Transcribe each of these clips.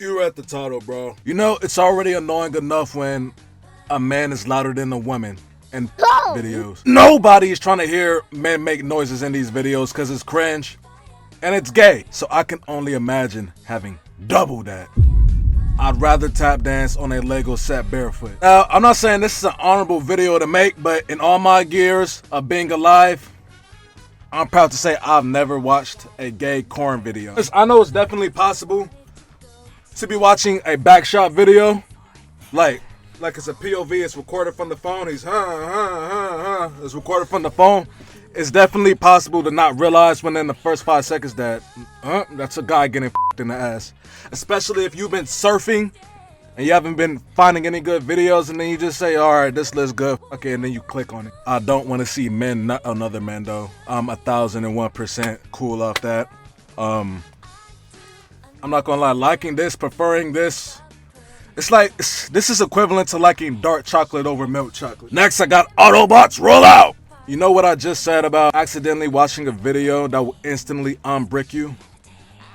You read the title, bro. You know, it's already annoying enough when a man is louder than a woman in videos. Nobody is trying to hear men make noises in these videos because it's cringe and it's gay. So I can only imagine having double that. I'd rather tap dance on a Lego set barefoot. Now, I'm not saying this is an honorable video to make, but in all my years of being alive, I'm proud to say I've never watched a gay corn video. I know it's definitely possible to be watching a backshot video, like it's a POV, it's recorded from the phone, he's it's recorded from the phone. It's definitely possible to not realize within the first 5 seconds that that's a guy getting in the ass. Especially if you've been surfing and you haven't been finding any good videos, and then you just say, alright, this looks good, okay, and then you click on it. I don't want to see men nut another man though. I'm 1001% cool off that. I'm not gonna lie, liking this, preferring this, it's like, this is equivalent to liking dark chocolate over milk chocolate. Next, I got Autobots roll out! You know what I just said about accidentally watching a video that will instantly unbrick you?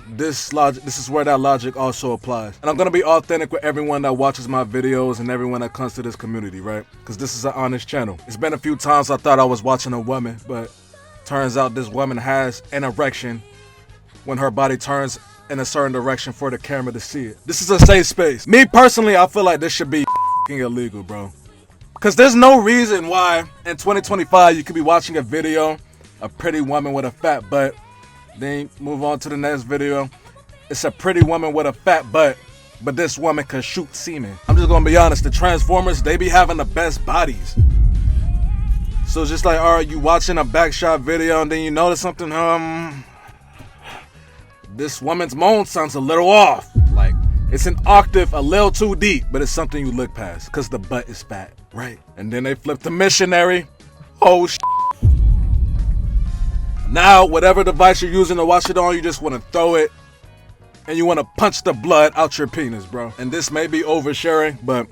This is where that logic also applies. And I'm gonna be authentic with everyone that watches my videos and everyone that comes to this community, right? Because this is an honest channel. It's been a few times I thought I was watching a woman, but turns out this woman has an erection when her body turns in a certain direction for the camera to see it. This is a safe space. Me personally, I feel like this should be illegal, bro. Because there's no reason why in 2025 you could be watching a video, a pretty woman with a fat butt, then move on to the next video. It's a pretty woman with a fat butt, but this woman can shoot semen. I'm just gonna be honest, the Transformers, they be having the best bodies. So it's just like, alright, you watching a backshot video and then you notice something, this woman's moan sounds a little off. Like, it's an octave a little too deep, but it's something you look past, because the butt is fat, right? And then they flip to missionary. Oh, now, whatever device you're using to watch it on, you just want to throw it, and you want to punch the blood out your penis, bro. And this may be oversharing, but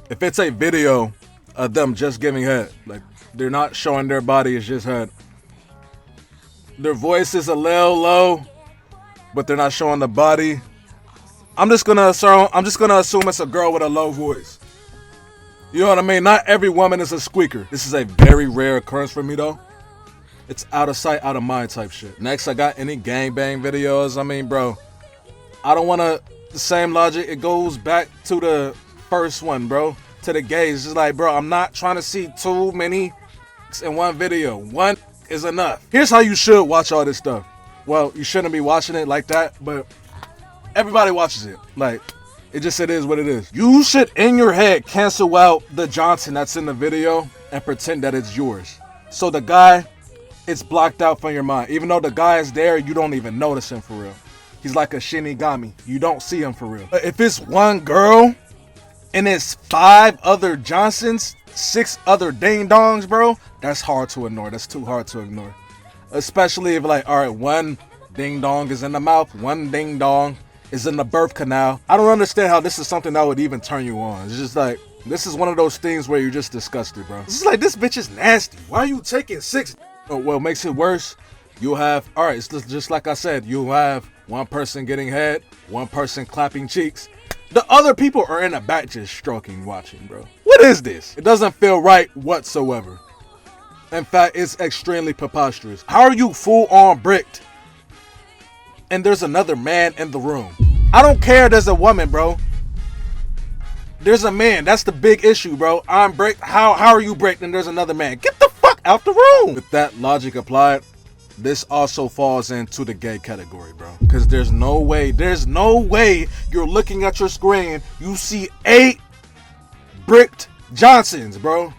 if it's a video of them just giving head, like, they're not showing their body, it's just head. Their voice is a little low, but they're not showing the body. I'm just gonna assume it's a girl with a low voice. You know what I mean? Not every woman is a squeaker. This is a very rare occurrence for me though. It's out of sight, out of mind type shit. Next, I got any gangbang videos. I mean, bro, I don't wanna, the same logic, it goes back to the first one, bro. To the gays. It's just like, bro, I'm not trying to see too many in one video. One is enough. Here's how you should watch all this stuff. Well, you shouldn't be watching it like that, but everybody watches it. Like, it is what it is. You should, in your head, cancel out the Johnson that's in the video and pretend that it's yours. So the guy, it's blocked out from your mind. Even though the guy is there, you don't even notice him for real. He's like a Shinigami. You don't see him for real. But if it's one girl and it's 5 other Johnsons, 6 other ding-dongs, bro, that's hard to ignore. That's too hard to ignore. Especially if, like, alright, one ding-dong is in the mouth, one ding-dong is in the birth canal. I don't understand how this is something that would even turn you on. It's just like, this is one of those things where you're just disgusted, bro. It's just like, this bitch is nasty. Why are you taking 6? Oh, well, makes it worse, you'll have, alright, it's just like I said, you'll have one person getting head, one person clapping cheeks. The other people are in the back just stroking, watching, bro. What is this? It doesn't feel right whatsoever. In fact, it's extremely preposterous. How are you full on bricked and there's another man in the room? I don't care there's a woman, bro. There's a man. That's the big issue, bro. I'm bricked. How are you bricked and there's another man? Get the fuck out the room. With that logic applied, this also falls into the gay category, bro. Because there's no way you're looking at your screen, you see 8 bricked Johnsons, bro.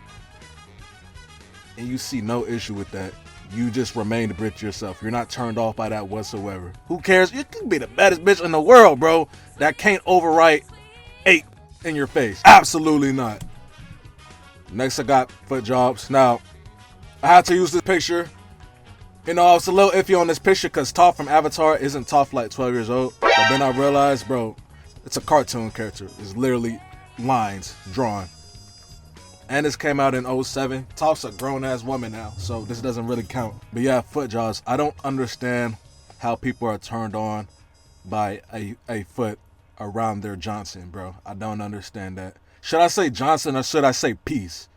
And you see no issue with that. You just remain the bitch yourself. You're not turned off by that whatsoever. Who cares? You can be the baddest bitch in the world, bro. That can't overwrite 8 in your face. Absolutely not. Next, I got foot jobs. Now, I had to use this picture. You know, I was a little iffy on this picture because Toph from Avatar isn't Toph like 12 years old. But then I realized, bro, it's a cartoon character. It's literally lines drawn. And this came out in 07. Toph's a grown-ass woman now, so this doesn't really count. But yeah, foot jobs. I don't understand how people are turned on by a foot. around their Johnson, bro. I don't understand that. Should I say Johnson or should I say peace?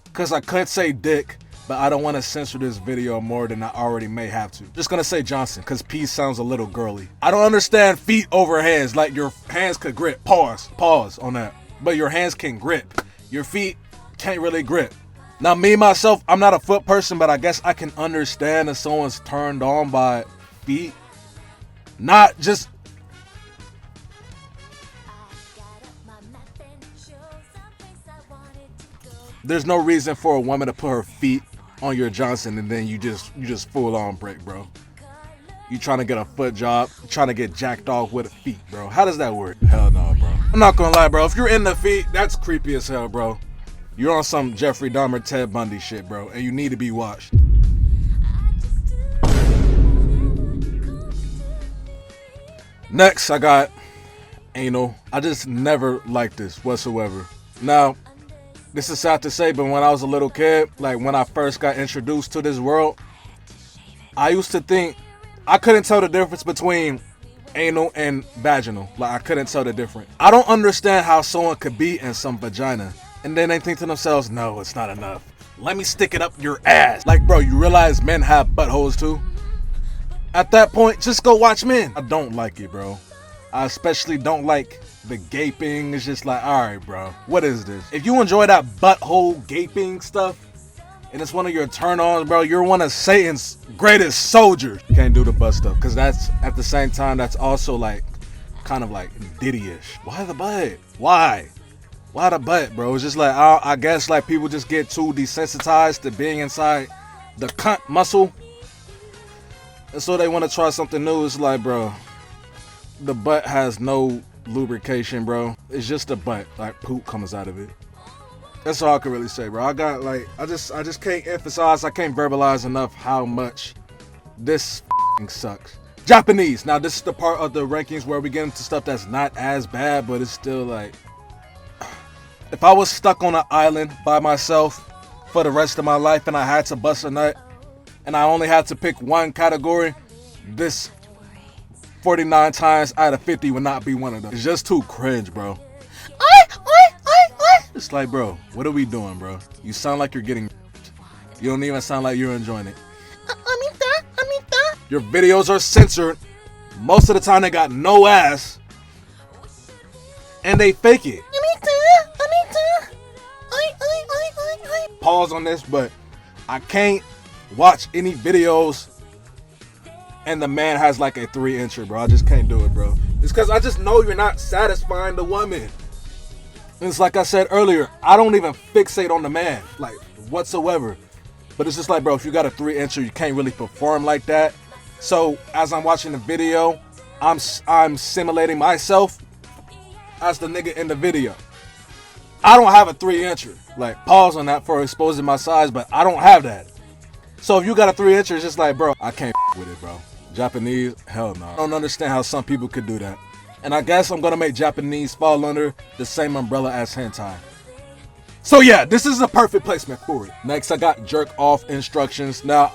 Because I could say dick, but I don't want to censor this video more than I already may have to. Just gonna say Johnson, because peace sounds a little girly. I don't understand feet over hands, like your hands could grip. Pause on that. But your hands can grip. Your feet can't really grip. Now me, myself, I'm not a foot person, but I guess I can understand if someone's turned on by feet. Not just... There's no reason for a woman to put her feet on your Johnson and then you just full on break, bro. You trying to get a foot job, trying to get jacked off with a feet, bro. How does that work? Hell no, bro. I'm not gonna lie, bro. If you're in the feet, that's creepy as hell, bro. You're on some Jeffrey Dahmer, Ted Bundy shit, bro, and you need to be watched. Next, I got anal. I just never liked this whatsoever. Now, this is sad to say, but when I was a little kid, like when I first got introduced to this world, I used to think I couldn't tell the difference between anal and vaginal. Like I couldn't tell the difference. I don't understand how someone could be in some vagina and then they think to themselves, no, it's not enough. Let me stick it up your ass. Like, bro, you realize men have buttholes too? At that point, just go watch men. I don't like it, bro. I especially don't like the gaping. It's just like, all right, bro, what is this? If you enjoy that butthole gaping stuff and it's one of your turn-ons, bro, you're one of Satan's greatest soldiers. Can't do the butt stuff because that's, at the same time, that's also like kind of like Diddy-ish. Why the butt? Why the butt, bro? It's just like, I guess like people just get too desensitized to being inside the cunt muscle, and so they want to try something new. It's like, bro, the butt has no lubrication, bro. It's just a butt. Like poop comes out of it. That's all I can really say, bro. I got like, I just can't emphasize, I can't verbalize enough how much this sucks. Japanese. Now this is the part of the rankings where we get into stuff that's not as bad, but it's still like, if I was stuck on an island by myself for the rest of my life and I had to bust a nut and I only had to pick one category, this 49 times out of 50 would not be one of them. It's just too cringe, bro. It's like, bro, what are we doing, bro? You sound like you're getting... You don't even sound like you're enjoying it. Your videos are censored. Most of the time they got no ass. And they fake it. Pause on this, but I can't watch any videos and the man has like a 3-incher, bro. I just can't do it, bro. It's because I just know you're not satisfying the woman. And it's like I said earlier, I don't even fixate on the man, like, whatsoever. But it's just like, bro, if you got a 3-incher, you can't really perform like that. So, as I'm watching the video, I'm simulating myself as the nigga in the video. I don't have a 3-incher. Like, pause on that for exposing my size, but I don't have that. So if you got a 3-incher, it's just like, bro, I can't with it, bro. Japanese, hell no. I don't understand how some people could do that. And I guess I'm gonna make Japanese fall under the same umbrella as hentai. So yeah, this is a perfect placement for it. Next, I got jerk off instructions. Now,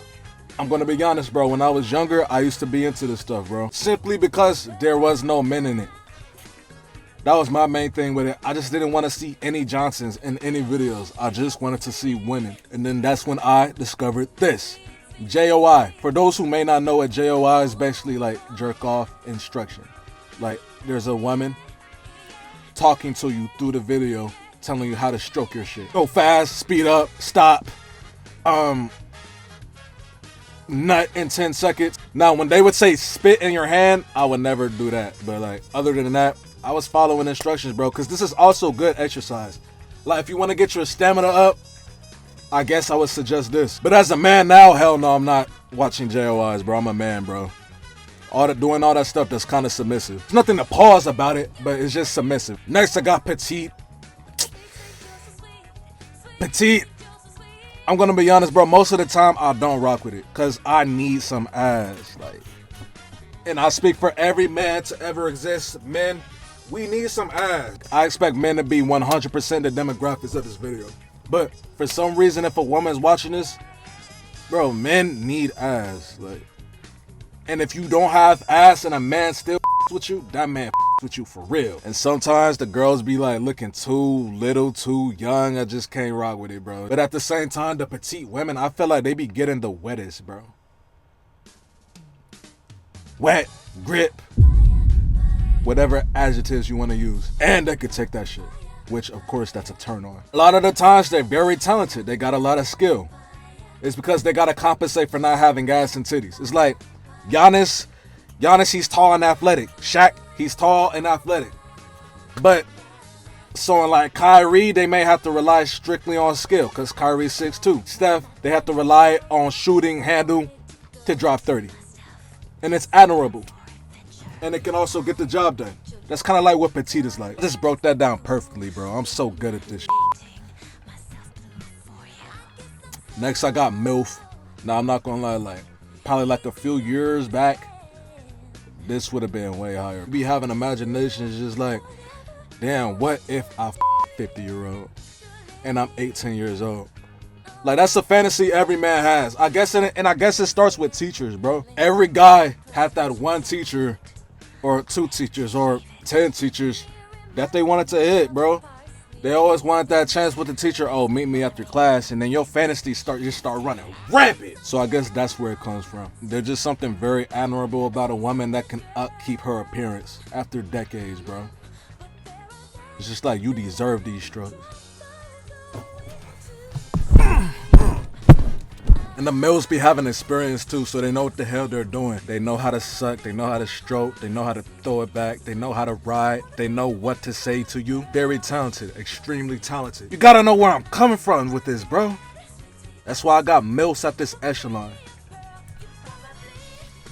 I'm gonna be honest, bro. When I was younger, I used to be into this stuff, bro. Simply because there was no men in it. That was my main thing with it. I just didn't want to see any Johnsons in any videos. I just wanted to see women. And then that's when I discovered this. JOI. For those who may not know what JOI is, basically like jerk off instruction. Like there's a woman talking to you through the video, telling you how to stroke your shit. Go fast, speed up, stop, nut in 10 seconds. Now when they would say spit in your hand, I would never do that. But like other than that, I was following instructions, bro, because this is also good exercise. Like if you want to get your stamina up, I guess I would suggest this. But as a man now, hell no, I'm not watching JOIs, bro. I'm a man, bro. Doing all that stuff that's kind of submissive. There's nothing to pause about it, but it's just submissive. Next, I got petite. Petite. I'm gonna be honest, bro. Most of the time, I don't rock with it because I need some ass. Like, and I speak for every man to ever exist. Men, we need some ass. I expect men to be 100% the demographics of this video. But for some reason, if a woman's watching this, bro, men need ass. Like, and if you don't have ass and a man still with you, that man with you for real. And sometimes the girls be like looking too little, too young. I just can't rock with it, bro. But at the same time, the petite women, I feel like they be getting the wettest, bro. Wet, grip, whatever adjectives you want to use. And they could take that shit, which of course that's a turn on. A lot of the times they're very talented. They got a lot of skill. It's because they got to compensate for not having ass and titties. It's like Giannis, he's tall and athletic. Shaq, he's tall and athletic. But so in like Kyrie, they may have to rely strictly on skill because Kyrie's 6'2". Steph, they have to rely on shooting handle to drop 30. And it's admirable. And it can also get the job done. That's kind of like what petite is like. I just broke that down perfectly, bro. I'm so good at this shit. Next, I got MILF. Now, I'm not gonna lie, like, probably like a few years back, this would have been way higher. Be having imaginations just like, damn, what if I 50-year-old and I'm 18 years old? Like, that's a fantasy every man has. I guess it starts with teachers, bro. Every guy had that one teacher or 2 teachers or 10 teachers that they wanted to hit, bro. They always wanted that chance with the teacher. Oh, meet me after class, and then your fantasy start running rampant. So I guess that's where it comes from. There's just something very admirable about a woman that can upkeep her appearance after decades, bro. It's just like you deserve these struggles. And the males be having experience too, so they know what the hell they're doing. They know how to suck, they know how to stroke, they know how to throw it back, they know how to ride, they know what to say to you. Very talented, extremely talented. You gotta know where I'm coming from with this, bro. That's why I got MILFs at this echelon.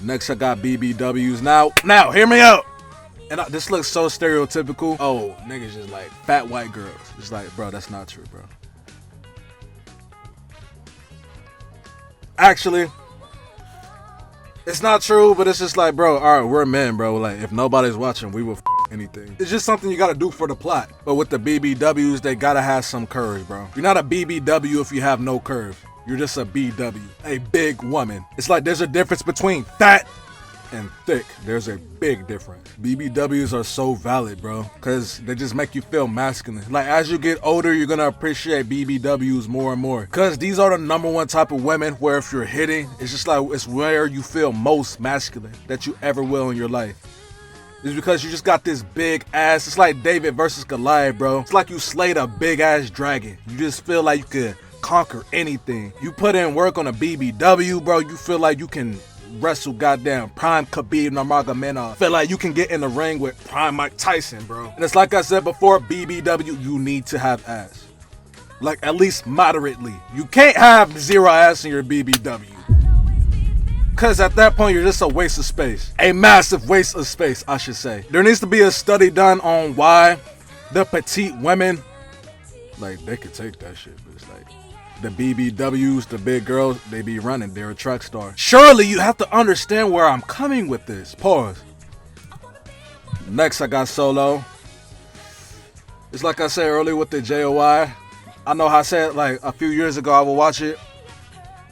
Next, I got BBWs. Now, hear me out. And this looks so stereotypical. Oh, niggas just like fat white girls. It's like, bro, that's not true, bro. Actually, it's not true, but it's just like, bro, all right, we're men, bro. Like, if nobody's watching, we will anything. It's just something you gotta do for the plot. But with the BBWs, they gotta have some curves, bro. You're not a BBW if you have no curve. You're just a BW, a big woman. It's like there's a difference between fat and thick. There's a big difference. BBWs are so valid, bro, because they just make you feel masculine. Like, as you get older, you're gonna appreciate BBWs more and more, because these are the number one type of women where if you're hitting, it's just like, it's where you feel most masculine that you ever will in your life. It's because you just got this big ass. It's like David versus Goliath, bro. It's like you slayed a big ass dragon. You just feel like you could conquer anything. You put in work on a BBW, bro, you feel like you can wrestle goddamn prime Khabib Nurmagomedov. Feel like you can get in the ring with prime Mike Tyson, bro. And it's like I said before, BBW, you need to have ass. Like, at least moderately. You can't have 0 ass in your BBW, because at that point you're just a waste of space. A massive waste of space, I should say. There needs to be a study done on why the petite women, like, they could take that shit, but it's like the BBWs, the big girls, they be running. They're a track star. Surely you have to understand where I'm coming with this. Pause. Next, I got Solo. It's like I said earlier with the JOI. I know how I said like a few years ago I would watch it.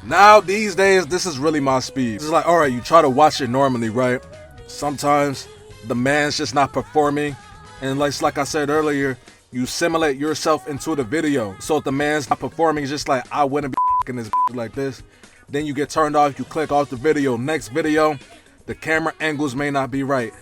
Now, these days, this is really my speed. It's like, alright, you try to watch it normally, right? Sometimes the man's just not performing. And like I said earlier, you simulate yourself into the video. So if the man's not performing, it's just like, I wouldn't be f***ing this like this. Then you get turned off, you click off the video. Next video, the camera angles may not be right.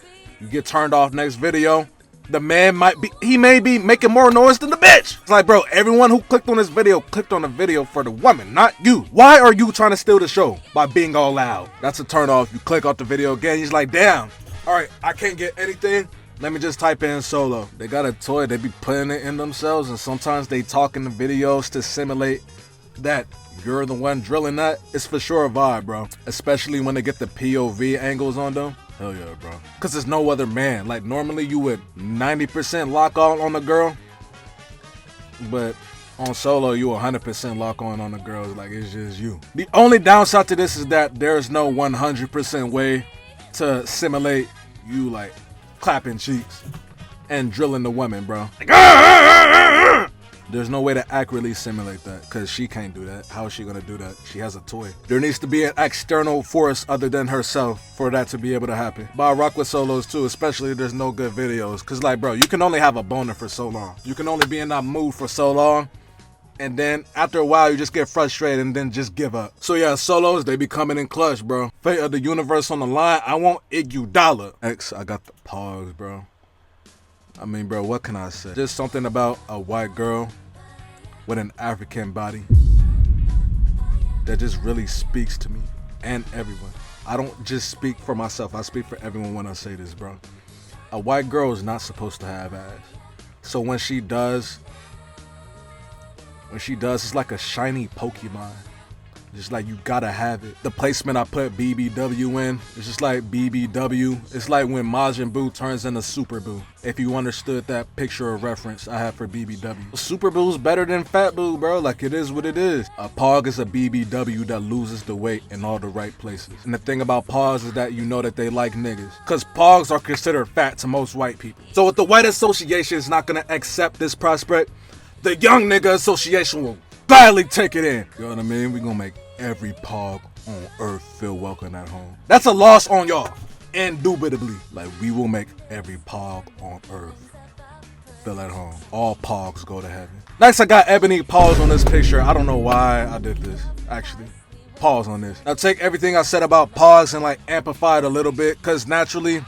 You get turned off, next video. The man may be making more noise than the bitch. It's like, bro, everyone who clicked on this video clicked on the video for the woman, not you. Why are you trying to steal the show by being all loud? That's a turn off. You click off the video again. He's like, damn, all right, I can't get anything. Let me just type in Solo. They got a toy. They be putting it in themselves, and sometimes they talk in the videos to simulate that you're the one drilling that. It's for sure a vibe, bro. Especially when they get the POV angles on them. Hell yeah, bro. Because there's no other man. Like, normally you would 90% lock on the girl. But on Solo, you 100% lock on the girls. Like, it's just you. The only downside to this is that there's no 100% way to simulate you, like, clapping cheeks and drilling the women, bro. Like, There's no way to accurately simulate that because she can't do that. How is she gonna do that? She has a toy. There needs to be an external force other than herself for that to be able to happen. But I rock with solos too, especially if there's no good videos. Cause like, bro, you can only have a boner for so long. You can only be in that mood for so long. And then after a while, you just get frustrated and then just give up. So yeah, solos, they be coming in clutch, bro. Fate of the universe on the line. I want Iguodala. X, I got the PAWGs, bro. I mean, bro, what can I say? Just something about a white girl with an African body that just really speaks to me and everyone. I don't just speak for myself. I speak for everyone when I say this, bro. A white girl is not supposed to have ass. So when she does, it's like a shiny Pokemon. Just like, you gotta have it. The placement I put BBW in, it's just like BBW. It's like when Majin Buu turns into Super Buu. If you understood that picture of reference I have for BBW. Super Boo's better than Fat Buu, bro. Like, it is what it is. A PAWG is a BBW that loses the weight in all the right places. And the thing about PAWGs is that you know that they like niggas. Cause PAWGs are considered fat to most white people. So if the white association is not gonna accept this prospect, the young nigga association will gladly take it in. You know what I mean? We gonna make every PAWG on earth feel welcome at home. That's a loss on y'all. Indubitably. Like, we will make every PAWG on earth feel at home. All PAWGs go to heaven. Next, I got Ebony pause on this picture. I don't know why I did this, actually. Pause on this. Now take everything I said about PAWGs and like amplify it a little bit, because naturally,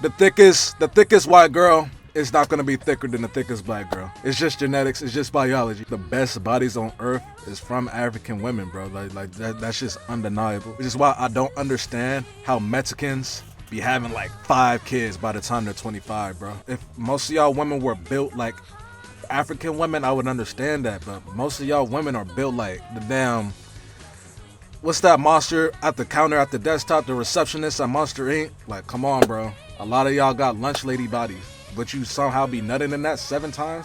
the thickest white girl is not going to be thicker than the thickest black girl. It's just genetics. It's just biology. The best bodies on earth is from African women, bro. Like that's just undeniable. Which is why I don't understand how Mexicans be having like 5 kids by the time they're 25, bro. If most of y'all women were built like African women, I would understand that. But most of y'all women are built like the damn, what's that monster at the counter at the desktop, the receptionist at Monster Inc? Like, come on, bro. A lot of y'all got lunch lady bodies, but you somehow be nutting in that 7 times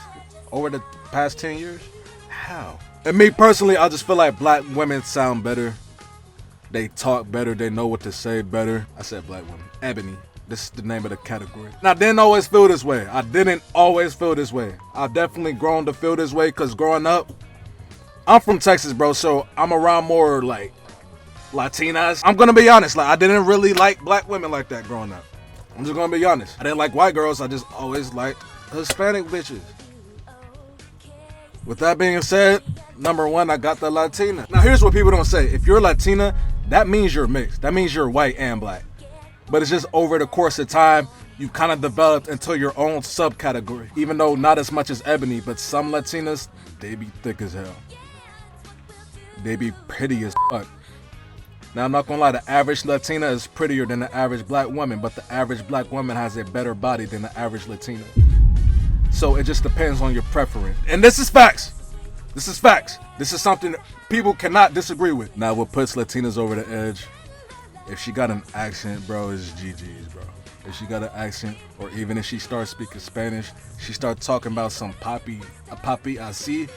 over the past 10 years? How? And me personally, I just feel like black women sound better. They talk better. They know what to say better. I said black women. Ebony. This is the name of the category. Now, I didn't always feel this way. I've definitely grown to feel this way because growing up, I'm from Texas, bro, so I'm around more like Latinas. I'm gonna be honest, like I didn't really like black women like that growing up. I'm just gonna be honest. I didn't like white girls. I just always liked Hispanic bitches. With that being said, number 1, I got the Latina. Now here's what people don't say. If you're Latina, that means you're mixed. That means you're white and black. But it's just over the course of time, you've kind of developed into your own subcategory. Even though not as much as Ebony, but some Latinas, they be thick as hell. They be pretty as fuck. Now, I'm not gonna lie, the average Latina is prettier than the average black woman, but the average black woman has a better body than the average Latina. So it just depends on your preference. And this is facts. This is facts. This is something that people cannot disagree with. Now, what puts Latinas over the edge, if she got an accent, bro, is GG's, bro. If she got an accent, or even if she starts speaking Spanish, she starts talking about some papi así,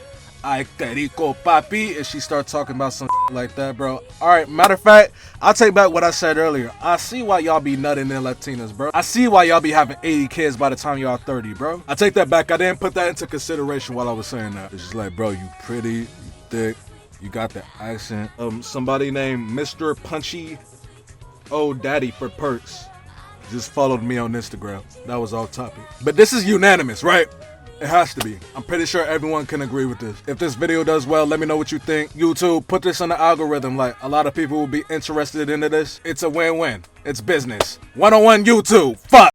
ay, que rico, papi, and she starts talking about some like that, bro. All right, matter of fact, I'll take back what I said earlier. I see why y'all be nutting in Latinas, bro. I see why y'all be having 80 kids by the time y'all 30, bro. I take that back. I didn't put that into consideration while I was saying that. It's just like, bro, you pretty, you thick, you got the accent. Somebody named Mr. Punchy Oh Daddy for Perks just followed me on Instagram. That was off topic. But this is unanimous, right? It has to be. I'm pretty sure everyone can agree with this. If this video does well, let me know what you think. YouTube, put this on the algorithm. Like, a lot of people will be interested into this. It's a win-win. It's business. 101 YouTube. Fuck.